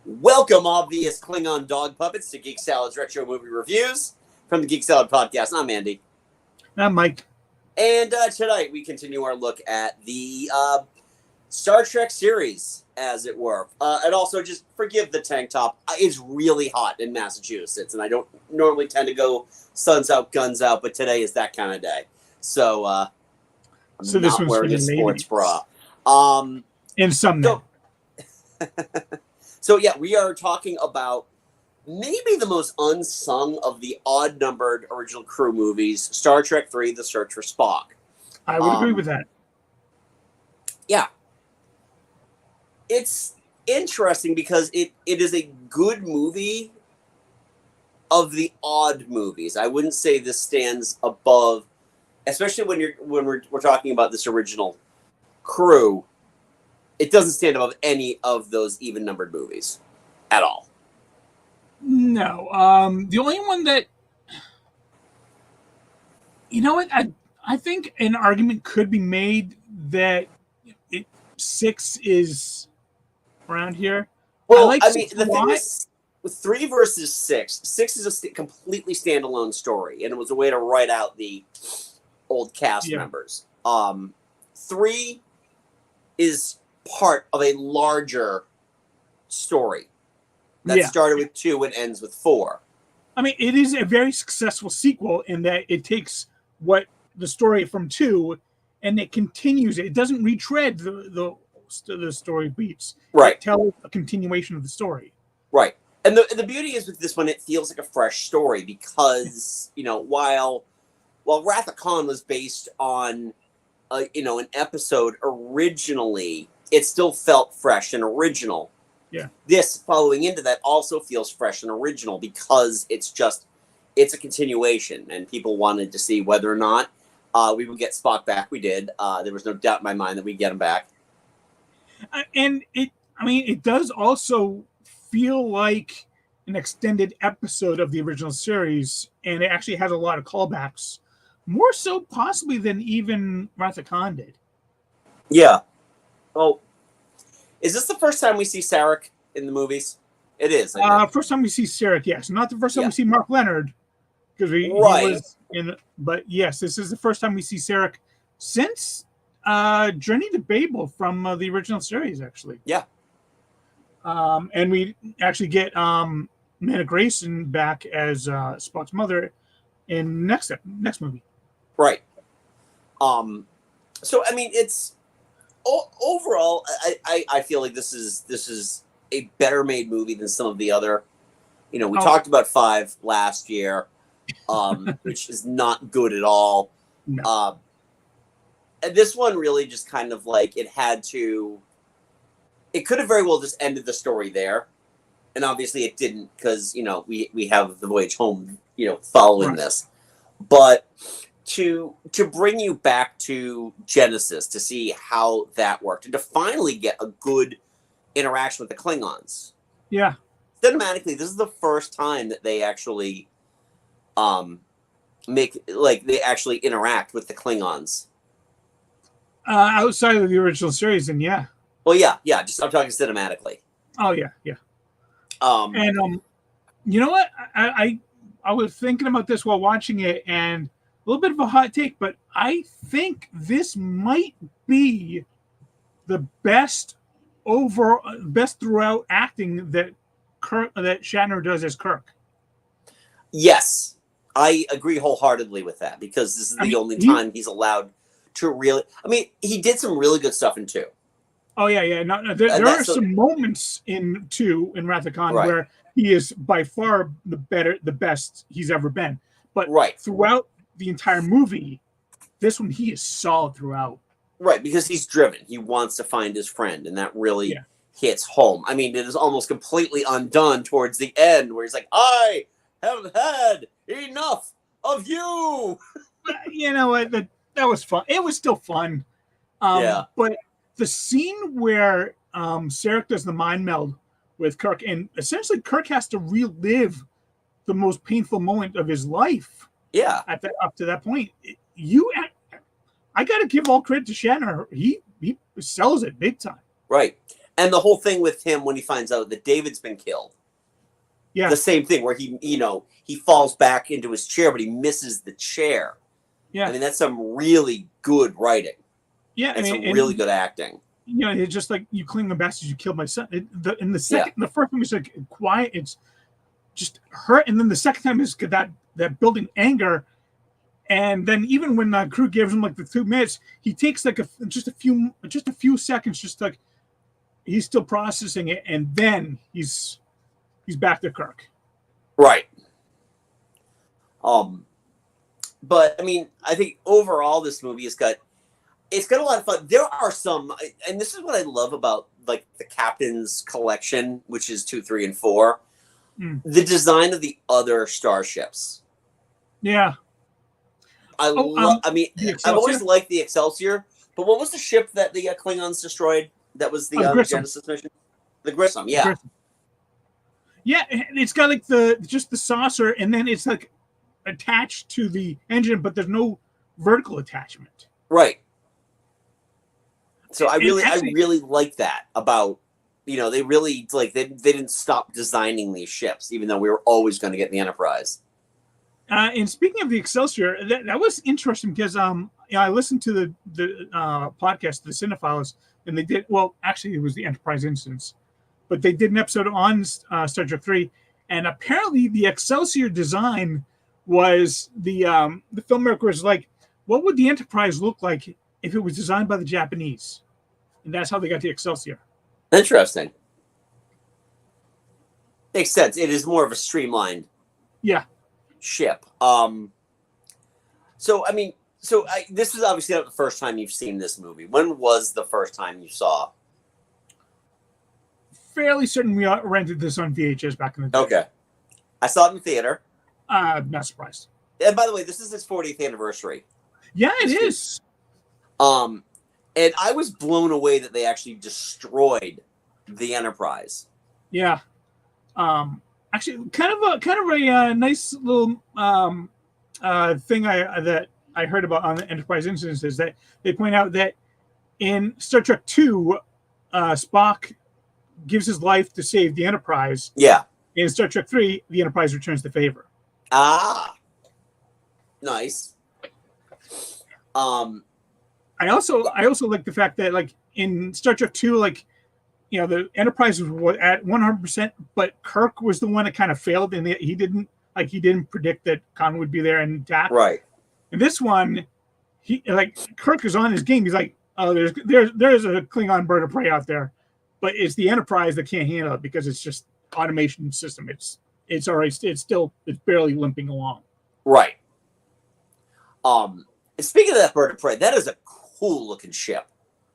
Welcome, obvious Klingon dog puppets, to Geek Salad's Retro Movie Reviews from the Geek Salad Podcast. I'm Andy. I'm Mike. And tonight we continue our look at the Star Trek series, as it were. And also, just forgive the tank top. It's really hot in Massachusetts, and I don't normally tend to go sun's out, guns out, but today is that kind of day. So, I'm not wearing a sports bra. In some So yeah, we are talking about maybe the most unsung of the odd-numbered original crew movies, Star Trek III: The Search for Spock. I would agree with that. Yeah. It's interesting because it is a good movie of the odd movies. I wouldn't say this stands above, especially when we're talking about this original crew. It doesn't stand above any of those even-numbered movies at all. No. The only one that... You know what? I think an argument could be made that 6 is around here. Well, I mean, the thing is, with 3 versus 6, 6 is a completely standalone story, and it was a way to write out the old cast members. 3 is part of a larger story that started with 2 and ends with 4. I mean, it is a very successful sequel in that it takes what the story from 2 and it continues it. It doesn't retread the story beats. Right. It tells a continuation of the story. Right. And the beauty is with this one, it feels like a fresh story because, while Wrath of Khan was based on, an episode originally, it still felt fresh and original. Yeah. This, following into that, also feels fresh and original because it's a continuation, and people wanted to see whether or not we would get Spock back. We did. There was no doubt in my mind that we'd get him back. And it does also feel like an extended episode of the original series, and it actually has a lot of callbacks, more so possibly than even Wrath of Khan did. Yeah. Oh, is this the first time we see Sarek in the movies? It is. First time we see Sarek, yes. Not the first time we see Mark Leonard, because he was in. But yes, this is the first time we see Sarek since Journey to Babel from the original series, actually. Yeah. And we actually get Amanda Grayson back as Spock's mother in next movie. Right. So I mean, it's. Overall, I feel like this is a better made movie than some of the other. We talked about 5 last year, which is not good at all. No. And this one really just kind of like it could have very well just ended the story there, and obviously it didn't because we have the voyage home following this, but. To bring you back to Genesis to see how that worked and to finally get a good interaction with the Klingons. Yeah. Cinematically, this is the first time that they actually they actually interact with the Klingons. Outside of the original series, and yeah. Well, yeah. Just I'm talking cinematically. Oh yeah. And you know what? I was thinking about this while watching it, and a little bit of a hot take, but I think this might be the best throughout acting that Shatner does as Kirk. Yes, I agree wholeheartedly with that because this is the only time he's allowed to really. I mean, he did some really good stuff in 2. Oh yeah. No, there are some moments in 2 in Wrath of Khan where he is by far the best he's ever been. But throughout the entire movie, this one he is solid throughout. Right, because he's driven. He wants to find his friend, and that really hits home. I mean, it is almost completely undone towards the end, where he's like, "I have had enough of you." You know what? That was fun. It was still fun. But the scene where Sarek does the mind meld with Kirk, and essentially Kirk has to relive the most painful moment of his life. Yeah. Up to that point, I got to give all credit to Shatner. He sells it big time. Right. And the whole thing with him when he finds out that David's been killed. Yeah. The same thing where he falls back into his chair, but he misses the chair. Yeah. I mean, that's some really good writing. Yeah. And some really good acting. It's just like, you cling the bastards, you killed my son. The first time is like quiet, it's just hurt. And then the second time is that building anger. And then even when Crew gives him like the 2 minutes, he takes like just a few seconds, just like he's still processing it, and then he's back to Kirk. Right. But I mean, I think overall this movie it's got a lot of fun. There are some, and this is what I love about like the Captain's Collection, which is 2, 3, and 4. The design of the other starships. Yeah. I've always liked the Excelsior, but what was the ship that the Klingons destroyed? That was the Genesis mission? The Grissom, yeah. Grissom. Yeah, it's got like the saucer, and then it's like attached to the engine, but there's no vertical attachment. Right. So I really like that about, they really they didn't stop designing these ships, even though we were always going to get the Enterprise. And speaking of the Excelsior, that was interesting because I listened to the podcast, the Cinephiles, and they did, well, actually it was the Enterprise Instance, but they did an episode on Star Trek 3, and apparently the Excelsior design was the filmmaker was like, what would the Enterprise look like if it was designed by the Japanese? And that's how they got the Excelsior. Interesting. Makes sense. It is more of a streamlined ship. This is obviously not the first time you've seen this movie. When was the first time you saw? Fairly certain we rented this on VHS back in the day. Okay. I saw it in the theater. Not surprised. And by the way, this is its 40th anniversary. Yeah, it is. And I was blown away that they actually destroyed the Enterprise. Yeah. Actually, kind of a nice little thing that I heard about on the Enterprise Instance is that they point out that in Star Trek II, Spock gives his life to save the Enterprise. Yeah. In Star Trek 3, the Enterprise returns the favor. Ah. Nice. I also like the fact that like in Star Trek 2, like, the Enterprise was at 100%, but Kirk was the one that kind of failed, and he didn't predict that Khan would be there and attack. Right. And this one, Kirk is on his game. He's like, oh, there's a Klingon bird of prey out there, but it's the Enterprise that can't handle it because it's just automation system. It's all right. It's barely limping along. Right. Speaking of that bird of prey, that is a cool looking ship.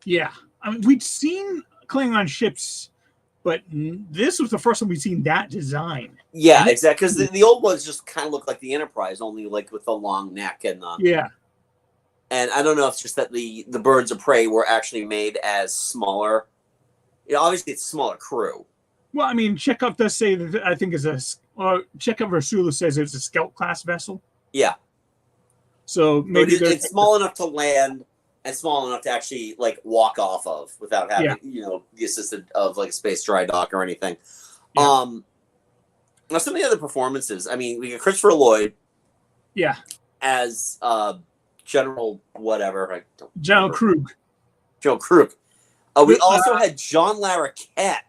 Yeah, I mean, we'd seen Klingon ships, but this was the first time we'd seen that design. Yeah, exactly. Because the old ones just kind of look like the Enterprise, only like with the long neck and yeah. And I don't know if it's just that the birds of prey were actually made as smaller. Obviously it's smaller crew. Well, I mean, Chekhov does say that I think Chekhov or Sulu says it's a Scout class vessel. Yeah. So maybe it's small enough to land and small enough to actually like walk off of without having the assistance of like a space dry dock or anything. Yeah. Now some of the other performances. I mean, we got Christopher Lloyd. Yeah. As General whatever. General Krug. General Krug. We also had John Larroquette.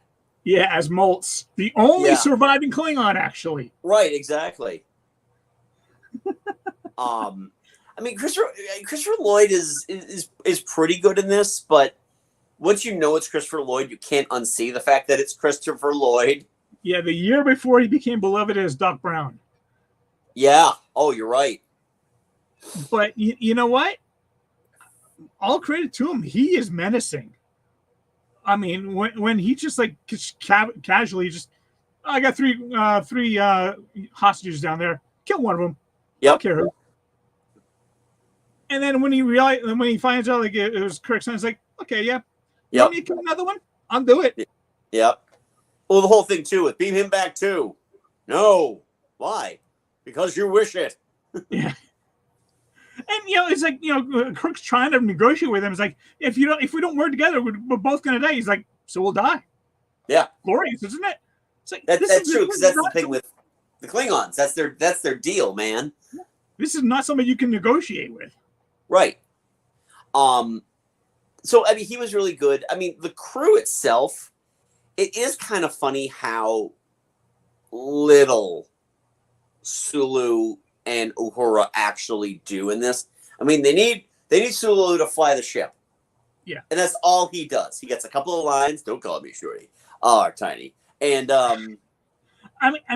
Yeah, as Maltz, the only surviving Klingon, actually. Right, exactly. I mean, Christopher Lloyd is pretty good in this, but once you know it's Christopher Lloyd, you can't unsee the fact that it's Christopher Lloyd. Yeah, the year before he became beloved as Doc Brown. Yeah. Oh, you're right. But you know what? All credit to him. He is menacing. I mean, when he just like casually just, I got three hostages down there. Kill one of them. Yep. I don't care who. And then when he finds out like it was Kirk's son, it's like, okay, yeah. You want me to kill another one? I'll do it. Yep. Well, the whole thing too with beam him back too. No. Why? Because you wish it. Yeah. And it's like Kirk's trying to negotiate with him. It's like if we don't work together, we're both gonna die. He's like, so we'll die. Yeah, glorious, isn't it? It's like that's true, because that's the thing with the Klingons. That's their deal, man. This is not somebody you can negotiate with. Right. So I mean, he was really good. I mean, the crew itself, it is kind of funny how little Sulu and Uhura actually do in this. I mean, they need Sulu to fly the ship. Yeah. And that's all he does. He gets a couple of lines, "Don't call me Shorty." Oh, Tiny. And I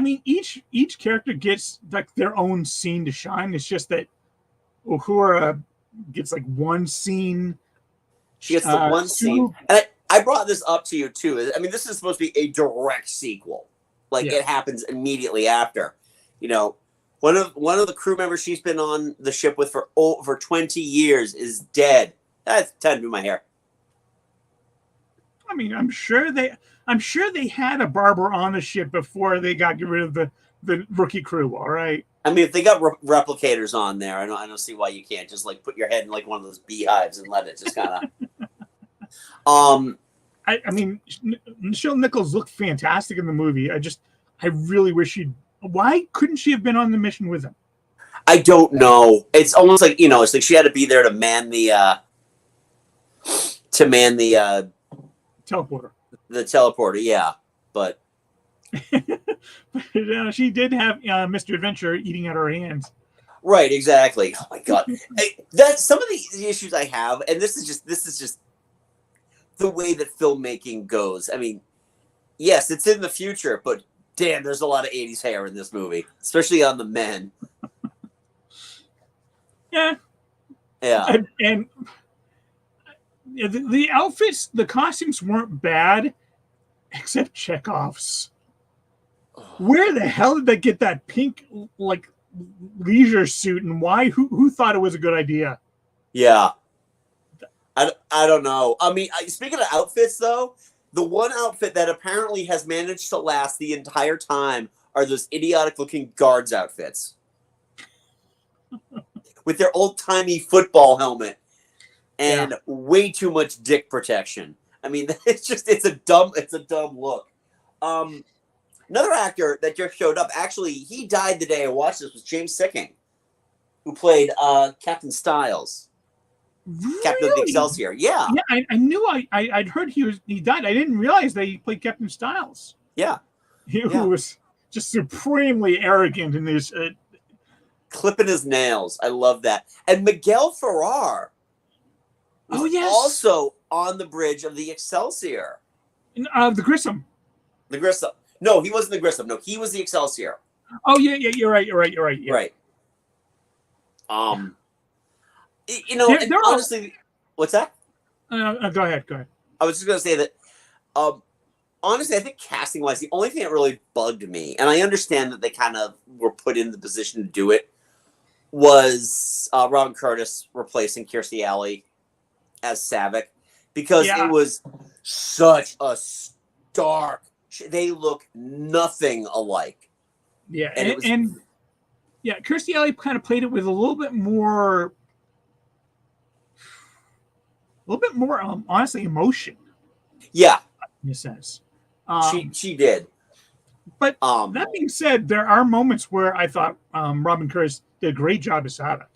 mean each character gets like their own scene to shine. It's just that Uhura gets like one scene. She gets the one scene. And I brought this up to you too. I mean, this is supposed to be a direct sequel. Like it happens immediately after. You know, one of the crew members she's been on the ship with for over 20 years is dead. That's time to do my hair. I mean, I'm sure they had a barber on the ship before they got rid of the rookie crew. All right. I mean, if they got replicators on there, I don't see why you can't just like put your head in like one of those beehives and let it just kind of. I mean, Nichelle Nichols looked fantastic in the movie. I really wish why couldn't she have been on the mission with him? I don't know. It's almost like, it's like she had to be there to man the teleporter. The teleporter, yeah. But she did have Mr. Adventure eating at her hands. Right, exactly. Oh my god. That's some of the issues I have, and this is just the way that filmmaking goes. I mean, yes, it's in the future, but damn, there's a lot of 80s hair in this movie, especially on the men. Yeah. Yeah. And the outfits, the costumes weren't bad, except Chekhov's. Where the hell did they get that pink, like, leisure suit, and why? Who thought it was a good idea? Yeah. I don't know. I mean, speaking of outfits, though, the one outfit that apparently has managed to last the entire time are those idiotic-looking guards outfits. With their old-timey football helmet and way too much dick protection. I mean, it's a dumb look. Another actor that just showed up, actually, he died the day I watched this, was James Sicking, who played Captain Stiles. Really? Captain of the Excelsior. Yeah. Yeah, I knew I'd heard he died. I didn't realize that he played Captain Stiles. Yeah. Who was just supremely arrogant in his clipping his nails. I love that. And Miguel Ferrer was also on the bridge of the Excelsior. The Grissom. The Grissom. No, he wasn't the Grissom. No, he was the Excelsior. Oh yeah, you're right. Yeah. Right. Honestly, what's that? Go ahead. I was just going to say that, honestly, I think casting-wise, the only thing that really bugged me, and I understand that they kind of were put in the position to do it, was Robin Curtis replacing Kirstie Alley as Saavik, because it was such a stark. They look nothing alike. Yeah, and Kirstie Alley kind of played it with a little bit more honestly, emotion. Yeah, in a sense. She did. But that being said, there are moments where I thought Robin Curtis did a great job as Saavik.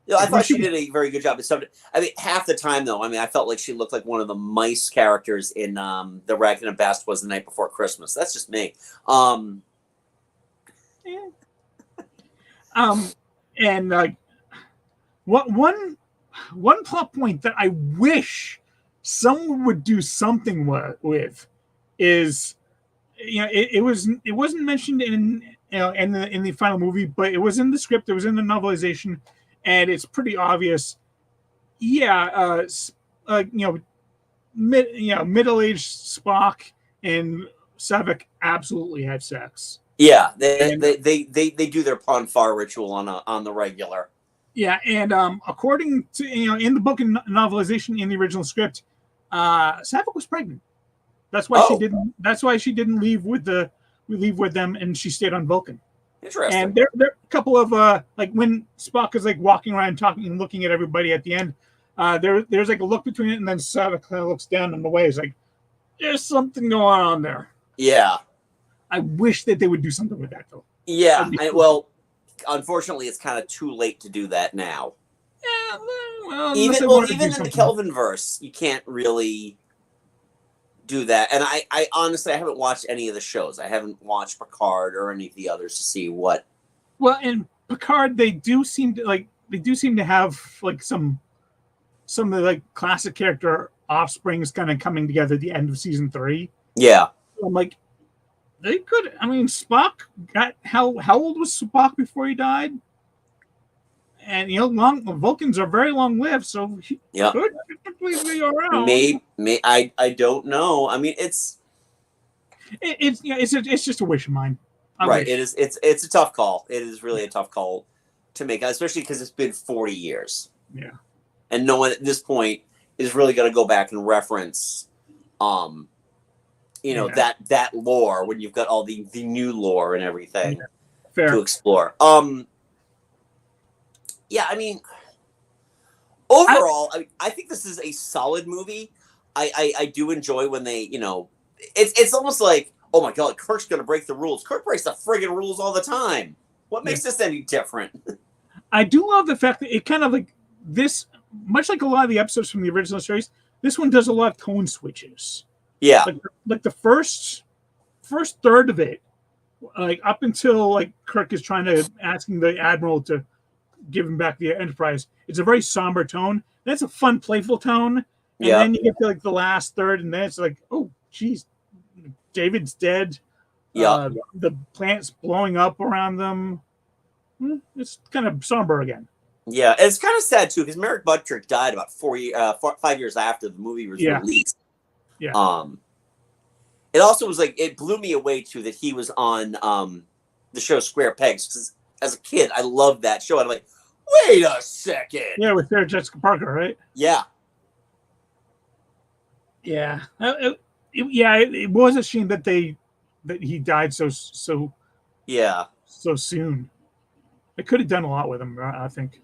Yeah, I thought she did a very good job as Saavik. I mean, half the time though, I felt like she looked like one of the mice characters in the Ragnar and Bast Was the Night Before Christmas. That's just me. And one plot point that I wish someone would do something with is, it wasn't mentioned in the final movie, but it was in the script, it was in the novelization, and it's pretty obvious. Middle-aged Spock and Saavik absolutely had sex. Yeah, they do their Pon farr ritual on the regular. Yeah, and according to in the book and novelization in the original script, Saavik was pregnant. That's why she didn't. That's why she didn't leave with them, and she stayed on Vulcan. Interesting. And there are a couple of like when Spock is like walking around talking and looking at everybody at the end. There's like a look between it, and then Saavik kind of looks down and away. It's like, there's something going on there. Yeah. I wish that they would do something with that, though. Yeah. Well, unfortunately, it's kind of too late to do that now. Yeah, well, Even in the Kelvin verse, you can't really do that. And I honestly, I haven't watched any of the shows. I haven't watched Picard or any of the others to see what. Well, in Picard, they do seem to have like some of the like classic character offsprings kind of coming together at the end of season 3. Yeah. I'm like, they could. I mean, Spock got how old was Spock before he died? And Vulcans are very long lived, so he could typically be around. I don't know. I mean, it's just a wish of mine. Right. It is. It's a tough call. It is really a tough call to make, especially because it's been 40 years. Yeah. And no one at this point is really going to go back and reference, that lore when you've got all the new lore and everything to explore. Yeah, I mean, overall, I think this is a solid movie. I do enjoy when they, it's almost like, oh my God, Kirk's going to break the rules. Kirk breaks the friggin' rules all the time. What makes this any different? I do love the fact that it kind of like this, much like a lot of the episodes from the original series, this one does a lot of tone switches. Yeah. Like the first third of it, like up until like Kirk is asking the Admiral to give him back the Enterprise, it's a very somber tone. That's a fun, playful tone. And then you get to like the last third, and then it's like, oh, geez, David's dead. Yeah. The planet's blowing up around them. It's kind of somber again. Yeah, it's kind of sad too because Merrick Buttrick died about 5 years after the movie was released. Yeah. It also was like, it blew me away too that he was on the show Square Pegs, because as a kid I loved that show. I'm like, wait a second. Yeah, with Sarah Jessica Parker, right? Yeah. Yeah. It was a shame that he died so soon. They could have done a lot with him, I think.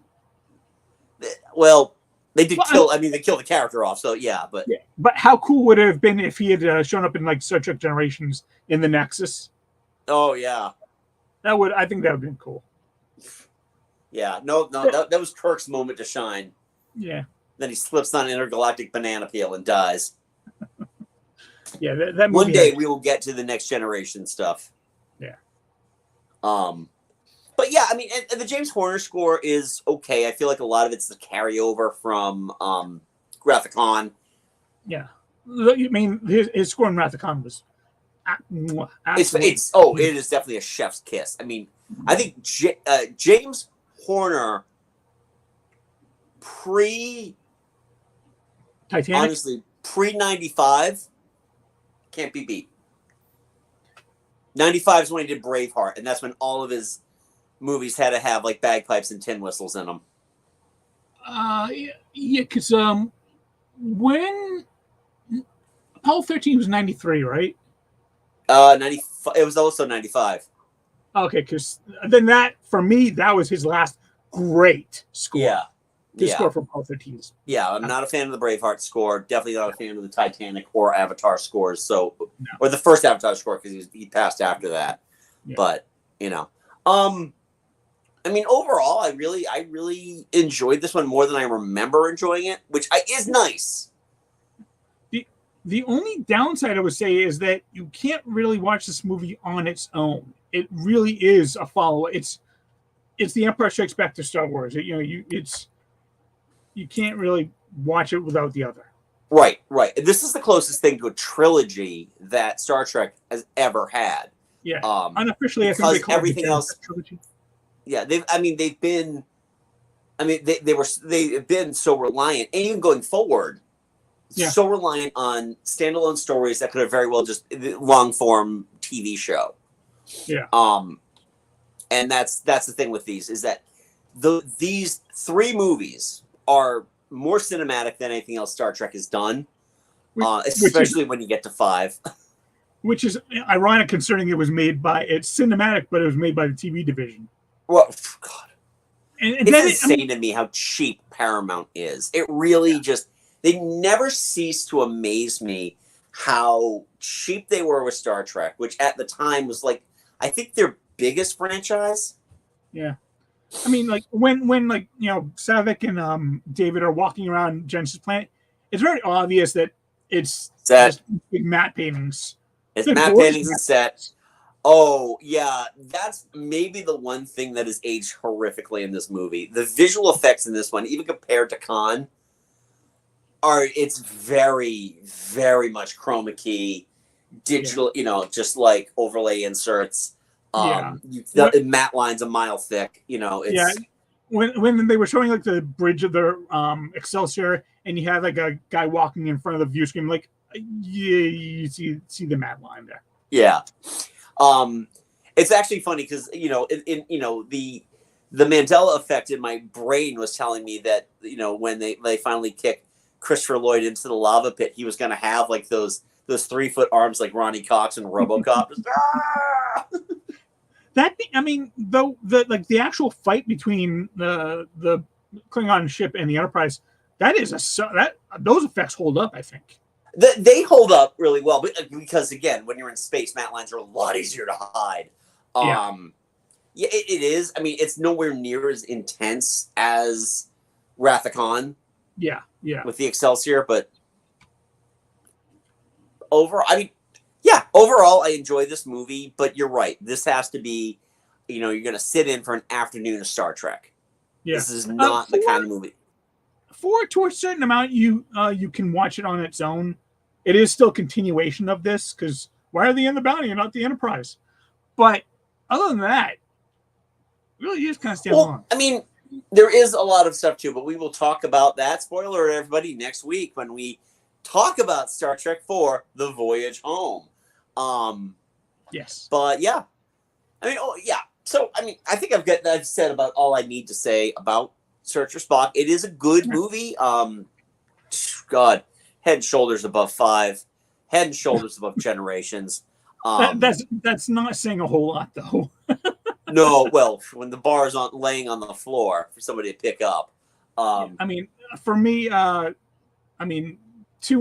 Well, they did kill. I mean, they killed the character off. So yeah, but But how cool would it have been if he had shown up in like Star Trek Generations in the Nexus? Oh yeah, I think that would have been cool. Yeah, no, that was Kirk's moment to shine. Yeah. Then he slips on intergalactic banana peel and dies. Yeah, that movie. One day we will get to the Next Generation stuff. Yeah. But yeah, I mean, and the James Horner score is okay. I feel like a lot of it's the carryover from Wrath of Khan. Yeah, I mean, his score in Wrath of Khan was. It is definitely a chef's kiss. I mean, I think James Horner honestly pre-95 can't be beat. 95 is when he did Braveheart, and that's when all of his movies had to have like bagpipes and tin whistles in them. Because when Apollo 13 was 93, right? 95. It was also 95. Okay, because then that for me that was his last great score. Yeah. His score for Apollo 13. Yeah, I'm not a fan of the Braveheart score. Definitely not a fan of the Titanic or Avatar scores. So, or the first Avatar score because he passed after that. Yeah. But I mean, overall, I really enjoyed this one more than I remember enjoying it, which is nice. The only downside I would say is that you can't really watch this movie on its own. It really is a follow. It's The Empire Strikes Back to Star Wars. You can't really watch it without the other. Right. This is the closest thing to a trilogy that Star Trek has ever had. Yeah. Unofficially, I think they call everything else trilogy. Yeah, they've been so reliant, and even going forward, so reliant on standalone stories that could have very well just long form TV show. Yeah. And that's the thing with these is that these 3 movies are more cinematic than anything else Star Trek has done, especially when you get to 5. Which is ironic considering it's cinematic, but it was made by the TV division. Well, God. It's insane to me how cheap Paramount is. It really they never cease to amaze me how cheap they were with Star Trek, which at the time was like, I think their biggest franchise. Yeah. I mean, like when like Savick and David are walking around Genesis planet, it's very obvious that it's just big matte paintings. It's matte paintings and set. Oh yeah, that's maybe the one thing that has aged horrifically in this movie. The visual effects in this one, even compared to Khan, it's very, very much chroma key, digital. Just like overlay inserts. The matte lines a mile thick. It's when they were showing like the bridge of the Excelsior, and you had like a guy walking in front of the view screen, like you see the matte line there. Yeah, it's actually funny because the Mandela effect in my brain was telling me that when they finally kick Christopher Lloyd into the lava pit, he was going to have like those 3-foot arms like Ronnie Cox and RoboCop. That I mean, though the actual fight between the Klingon ship and the Enterprise, those effects hold up, I think. They hold up really well, because again, when you're in space, matte lines are a lot easier to hide. It is. I mean, it's nowhere near as intense as Wrath of Khan. Yeah. With the Excelsior, but overall, I enjoy this movie. But you're right. This has to be, you're going to sit in for an afternoon of Star Trek. Yeah. This is not the kind of movie. To a certain amount, you can watch it on its own. It is still a continuation of this, because why are they in the Bounty and not the Enterprise? But other than that, really is kind of standalone. I mean, there is a lot of stuff too, but we will talk about that. Spoiler alert, everybody, next week when we talk about Star Trek IV: The Voyage Home. Yes. But yeah. I mean, So, I mean, I think I've said about all I need to say about Search for Spock. It is a good movie. God, head and shoulders above 5, head and shoulders above Generations. That's not saying a whole lot, though. No, well, when the bar is laying on the floor for somebody to pick up. I mean, for me, 2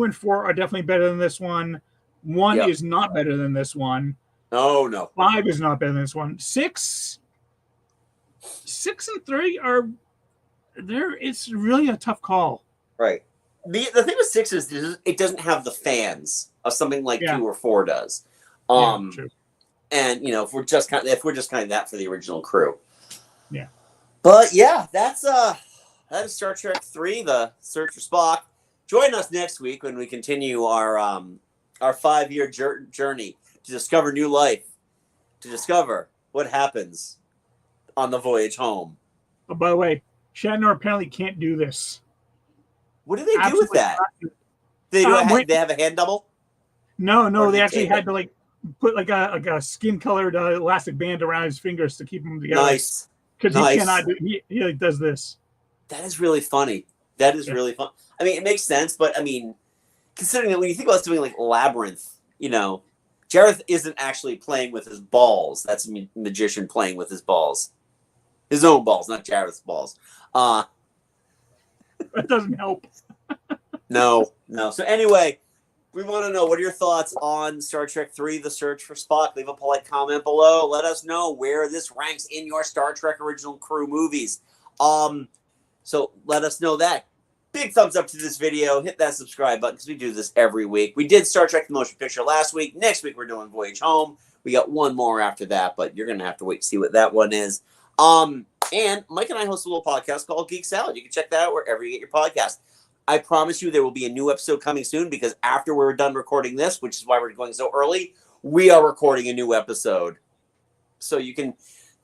and 4 are definitely better than this one. 1 is not better than this one. No. 5 is not better than this one. 6 and 3 are there. It's really a tough call. Right. The thing with 6 is it doesn't have the fans of something like 2 or 4 does. True. And if we're just kind of that for the original crew. Yeah. But yeah, that is Star Trek 3: The Search for Spock. Join us next week when we continue our 5-year journey to discover new life, to discover what happens on the voyage home. Oh, by the way, Shatner apparently can't do this. What do they do with that? They have a hand double? No, they actually had to put like a skin colored elastic band around his fingers to keep them together. Nice. Because he cannot do. He does this. That is really funny. That is really fun. I mean, it makes sense, but I mean, considering that when you think about something like Labyrinth, Jareth isn't actually playing with his balls. That's a magician playing with his balls. His own balls, not Jareth's balls. That doesn't help. No. So anyway, we want to know, what are your thoughts on Star Trek 3: The Search for Spock? Leave a polite comment below. Let us know where this ranks in your Star Trek original crew movies. So let us know that. Big thumbs up to this video. Hit that subscribe button because we do this every week. We did Star Trek: The Motion Picture last week. Next week we're doing Voyage Home. We got one more after that, but you're going to have to wait to see what that one is. And Mike and I host a little podcast called Geek Salad. You can check that out wherever you get your podcast. I promise you there will be a new episode coming soon, because after we're done recording this, which is why we're going so early, we are recording a new episode. So you can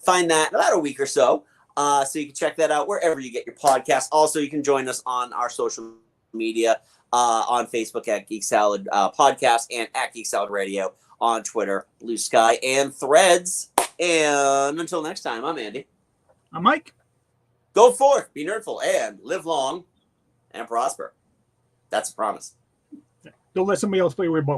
find that in about a week or so. So you can check that out wherever you get your podcast. Also, you can join us on our social media, on Facebook at Geek Salad Podcast and at Geek Salad Radio, on Twitter, Blue Sky, and Threads. And until next time, I'm Andy. I'm Mike. Go forth, be nerdful, and live long and prosper. That's a promise. Don't let somebody else play your ball.